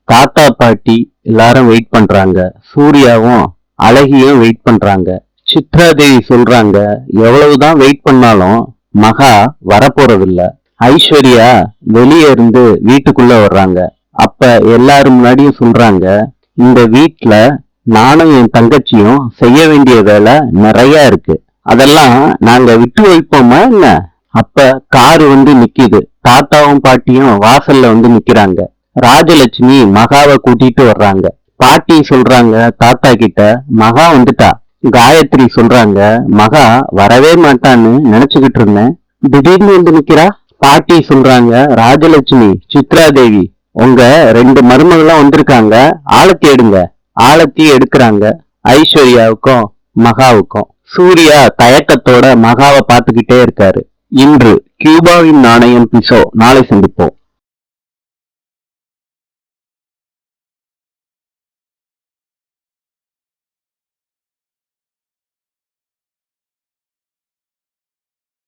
தாத்தா பாட்டி எல்லாரும் வெயிட் பண்றாங்க. சூர்யாவும் அழகியும் வெயிட் பண்றாங்க. சித்ராதேவி சொல்றாங்க, எவ்வளவுதான் வெயிட் பண்ணாலும் மகா வரப்போறதில்ல. ஐஸ்வர்யா வெளியே இருந்து வீட்டுக்குள்ள வர்றாங்க. அப்ப எல்லாரும் முன்னாடியும் சொல்றாங்க, இந்த வீட்டுல நானும் என் தங்கச்சியும் செய்ய வேண்டிய வேலை நிறைய இருக்கு. அதெல்லாம் நாங்க விட்டு வைப்போமா என்ன? அப்ப காரு வந்து நிக்குது. தாத்தாவும் பாட்டியும் வாசல்ல வந்து நிக்கிறாங்க. ராஜலட்சுமி மகாவை கூட்டிட்டு வர்றாங்க. பாட்டி சொல்றாங்க தாத்தா கிட்ட, மகா வந்துட்டா. காயத்ரி சொல்றாங்க, மகா வரவே மாட்டான்னு நினைச்சுக்கிட்டு இருந்தேன், திடீர்னு வந்து நிக்கிறா. பாட்டி சொல்றாங்க, ராஜலட்சுமி, சித்ராதேவி உங்க 2 மருமகளும் வந்திருக்காங்க, ஆளத்தி எடுங்க. ஆளத்தி எடுக்கிறாங்க. ஐஸ்வர்யாவுக்கும் மகாவுக்கும். சூர்யா தயக்கத்தோட மகாவை பார்த்துக்கிட்டே இருக்காரு. இன்று கியூபாவின் நாணயம் பிசோ. நாளை சந்திப்போம்.